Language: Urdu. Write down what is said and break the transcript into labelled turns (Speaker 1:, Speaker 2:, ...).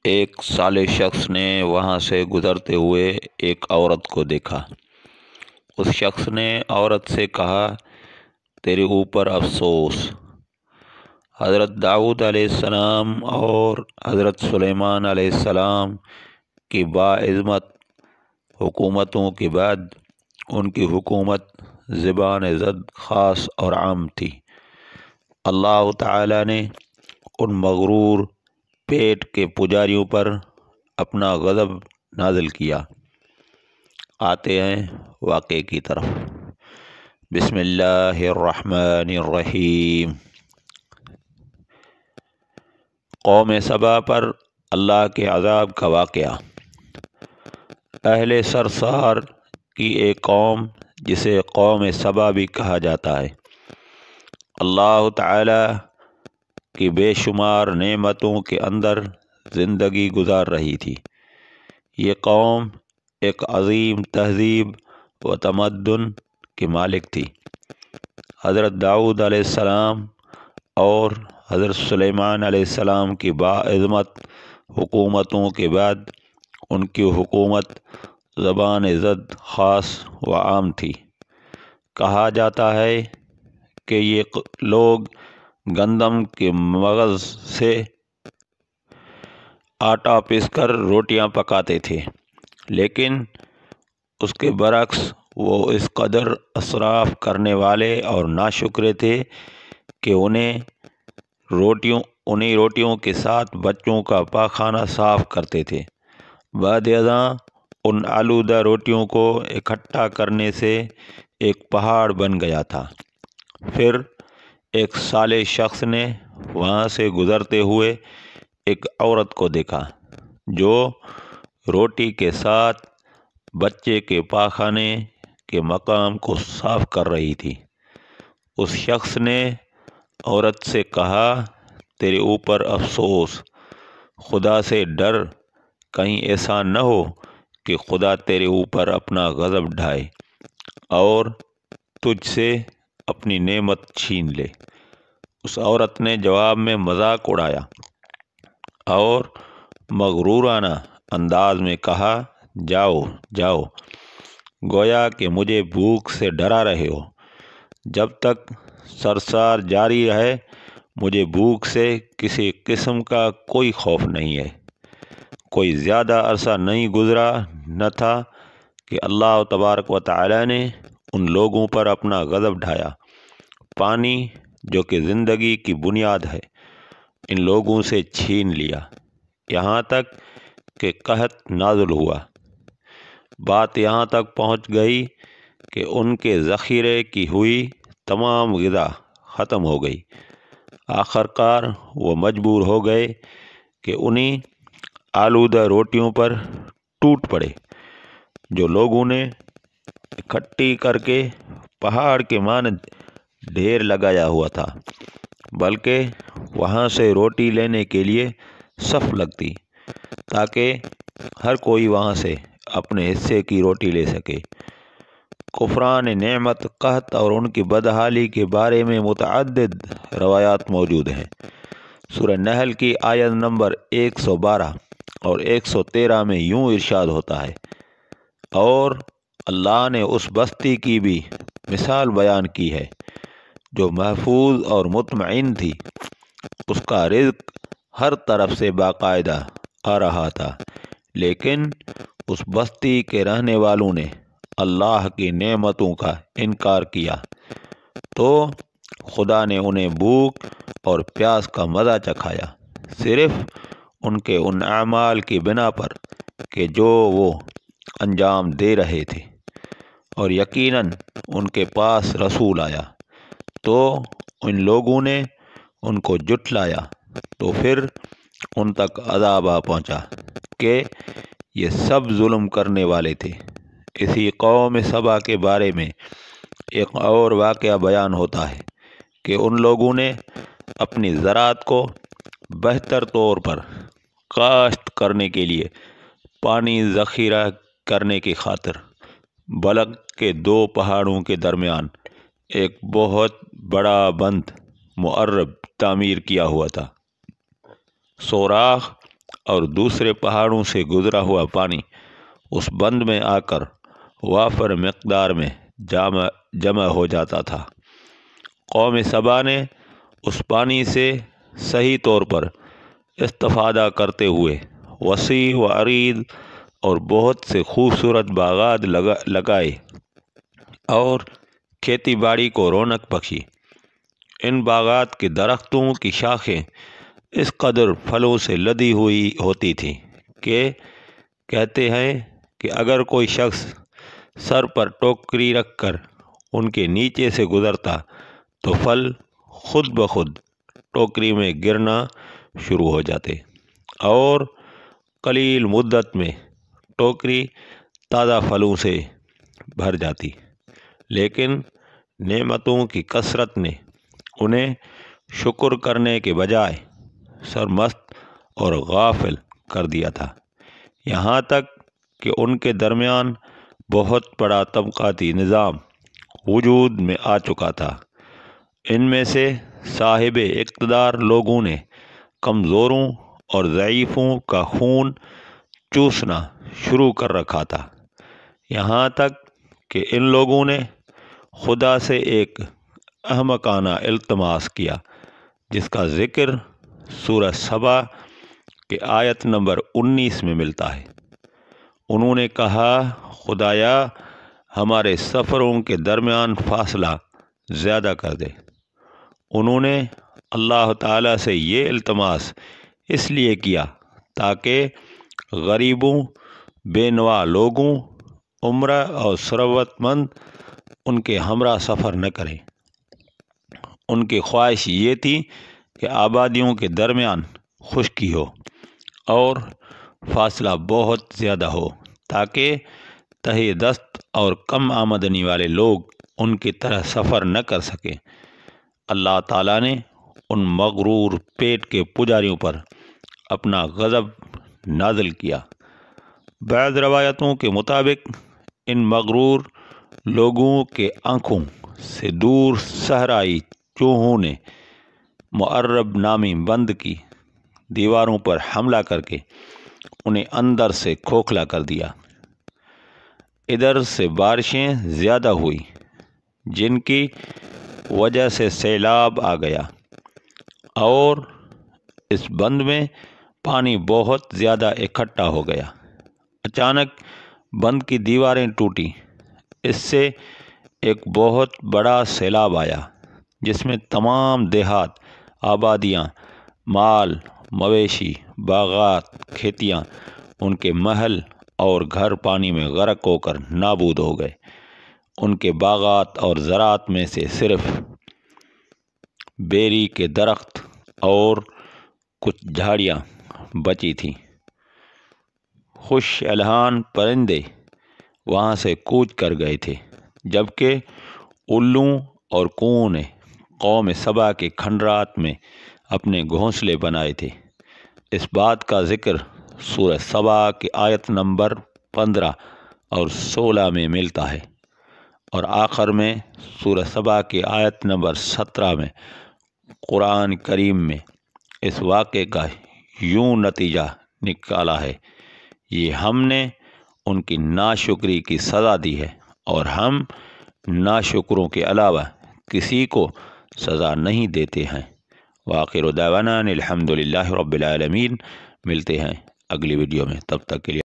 Speaker 1: ایک صالح شخص نے وہاں سے گزرتے ہوئے ایک عورت کو دیکھا۔ اس شخص نے عورت سے کہا، تیرے اوپر افسوس۔ حضرت داؤد علیہ السلام اور حضرت سلیمان علیہ السلام کی باعظمت حکومتوں کے بعد ان کی حکومت زبان زد خاص اور عام تھی۔ اللہ تعالی نے ان مغرور پیٹ کے پجاریوں پر اپنا غضب نازل کیا۔ آتے ہیں واقعے کی طرف۔ بسم اللہ الرحمن الرحیم۔ قوم سبا پر اللہ کے عذاب کا واقعہ۔ اہل سرسار کی ایک قوم جسے قوم سبا بھی کہا جاتا ہے، اللہ تعالی کی بے شمار نعمتوں کے اندر زندگی گزار رہی تھی۔ یہ قوم ایک عظیم تہذیب و تمدن کی مالک تھی۔ حضرت داؤد علیہ السلام اور حضرت سلیمان علیہ السلام کی باعظمت حکومتوں کے بعد ان کی حکومت زبان زد خاص و عام تھی۔ کہا جاتا ہے کہ یہ لوگ گندم کے مغز سے آٹا پیس کر روٹیاں پکاتے تھے، لیکن اس کے برعکس وہ اس قدر اسراف کرنے والے اور ناشکرے تھے کہ انہیں روٹیوں کے ساتھ بچوں کا پاخانہ صاف کرتے تھے۔ بعد ازاں ان آلودہ روٹیوں کو اکٹھا کرنے سے ایک پہاڑ بن گیا تھا۔ پھر ایک صالح شخص نے وہاں سے گزرتے ہوئے ایک عورت کو دیکھا جو روٹی کے ساتھ بچے کے پاخانے کے مقام کو صاف کر رہی تھی۔ اس شخص نے عورت سے کہا، تیرے اوپر افسوس، خدا سے ڈر، کہیں ایسا نہ ہو کہ خدا تیرے اوپر اپنا غضب ڈھائے اور تجھ سے اپنی نعمت چھین لے۔ اس عورت نے جواب میں مذاق اڑایا اور مغرورانہ انداز میں کہا، جاؤ جاؤ، گویا کہ مجھے بھوک سے ڈرا رہے ہو۔ جب تک سرسار جاری رہے مجھے بھوک سے کسی قسم کا کوئی خوف نہیں ہے۔ کوئی زیادہ عرصہ نہیں گزرا نہ تھا کہ اللہ تبارک و تعالی نے ان لوگوں پر اپنا غضب ڈھایا۔ پانی جو کہ زندگی کی بنیاد ہے ان لوگوں سے چھین لیا، یہاں تک کہ قحط نازل ہوا۔ بات یہاں تک پہنچ گئی کہ ان کے ذخیرے کی ہوئی تمام غذا ختم ہو گئی۔ آخر کار وہ مجبور ہو گئے کہ انہی آلودہ روٹیوں پر ٹوٹ پڑے جو لوگوں نے اکٹھی کر کے پہاڑ کے مانند ڈھیر لگایا ہوا تھا، بلکہ وہاں سے روٹی لینے کے لیے صف لگتی تاکہ ہر کوئی وہاں سے اپنے حصے کی روٹی لے سکے۔ کفران نعمت، قحط اور ان کی بدحالی کے بارے میں متعدد روایات موجود ہیں۔ سورہ نحل کی آیت نمبر 112 اور 113 میں یوں ارشاد ہوتا ہے، اور اللہ نے اس بستی کی بھی مثال بیان کی ہے جو محفوظ اور مطمئن تھی، اس کا رزق ہر طرف سے باقاعدہ آ رہا تھا، لیکن اس بستی کے رہنے والوں نے اللہ کی نعمتوں کا انکار کیا تو خدا نے انہیں بھوک اور پیاس کا مزہ چکھایا، صرف ان کے ان اعمال کی بنا پر کہ جو وہ انجام دے رہے تھے۔ اور یقیناً ان کے پاس رسول آیا تو ان لوگوں نے ان کو جھٹلایا، تو پھر ان تک عذاب آ پہنچا کہ یہ سب ظلم کرنے والے تھے۔ اسی قوم سبا کے بارے میں ایک اور واقعہ بیان ہوتا ہے کہ ان لوگوں نے اپنی زراعت کو بہتر طور پر کاشت کرنے کے لیے پانی ذخیرہ کرنے کی خاطر بلق کے 2 پہاڑوں کے درمیان ایک بہت بڑا بند معرب تعمیر کیا ہوا تھا۔ سوراخ اور دوسرے پہاڑوں سے گزرا ہوا پانی اس بند میں آ کر وافر مقدار میں جمع ہو جاتا تھا۔ قوم سبا نے اس پانی سے صحیح طور پر استفادہ کرتے ہوئے وسیع و عریض اور بہت سے خوبصورت باغات لگائے اور کھیتی باڑی کو رونق بخشی۔ ان باغات کے درختوں کی شاخیں اس قدر پھلوں سے لدی ہوئی ہوتی تھیں کہ کہتے ہیں کہ اگر کوئی شخص سر پر ٹوکری رکھ کر ان کے نیچے سے گزرتا تو پھل خود بخود ٹوکری میں گرنا شروع ہو جاتے اور قلیل مدت میں ٹوکری تازہ پھلوں سے بھر جاتی، لیکن نعمتوں کی کثرت نے انہیں شکر کرنے کے بجائے سرمست اور غافل کر دیا تھا، یہاں تک کہ ان کے درمیان بہت بڑا طبقاتی نظام وجود میں آ چکا تھا۔ ان میں سے صاحب اقتدار لوگوں نے کمزوروں اور ضعیفوں کا خون چوسنا شروع کر رکھا تھا، یہاں تک کہ ان لوگوں نے خدا سے ایک احمقانہ التماس کیا جس کا ذکر سورہ سبا کے آیت نمبر 19 میں ملتا ہے۔ انہوں نے کہا، خدایا ہمارے سفروں کے درمیان فاصلہ زیادہ کر دے۔ انہوں نے اللہ تعالیٰ سے یہ التماس اس لیے کیا تاکہ غریبوں، بے نوا لوگوں، عمرہ اور ثروت مند ان کے ہمراہ سفر نہ کریں۔ ان کی خواہش یہ تھی کہ آبادیوں کے درمیان خشکی ہو اور فاصلہ بہت زیادہ ہو تاکہ تہی دست اور کم آمدنی والے لوگ ان کی طرح سفر نہ کر سکیں۔ اللہ تعالیٰ نے ان مغرور پیٹ کے پجاریوں پر اپنا غضب نازل کیا۔ بعض روایتوں کے مطابق ان مغرور لوگوں کے آنکھوں سے دور صحرائی چوہوں نے معرب نامی بند کی دیواروں پر حملہ کر کے انہیں اندر سے کھوکھلا کر دیا۔ ادھر سے بارشیں زیادہ ہوئی جن کی وجہ سے سیلاب آ گیا اور اس بند میں پانی بہت زیادہ اکٹھا ہو گیا۔ اچانک بند کی دیواریں ٹوٹیں، اس سے ایک بہت بڑا سیلاب آیا جس میں تمام دیہات، آبادیاں، مال مویشی، باغات، کھیتیاں، ان کے محل اور گھر پانی میں غرق ہو کر نابود ہو گئے۔ ان کے باغات اور زراعت میں سے صرف بیری کے درخت اور کچھ جھاڑیاں بچی تھیں۔ خوش الحان پرندے وہاں سے کوچ کر گئے تھے، جبکہ الوں اور کوؤں نے قوم سبا کے کھنڈرات میں اپنے گھونسلے بنائے تھے۔ اس بات کا ذکر سورہ سبا کی آیت نمبر 15 اور 16 میں ملتا ہے، اور آخر میں سورہ سبا کی آیت نمبر 17 میں قرآن کریم میں اس واقعے کا یوں نتیجہ نکالا ہے، یہ ہم نے ان کی ناشکری کی سزا دی ہے اور ہم ناشکروں کے علاوہ کسی کو سزا نہیں دیتے ہیں۔ وآخر دعوانا الحمدللہ رب العالمین۔ ملتے ہیں اگلی ویڈیو میں، تب تک کے لیے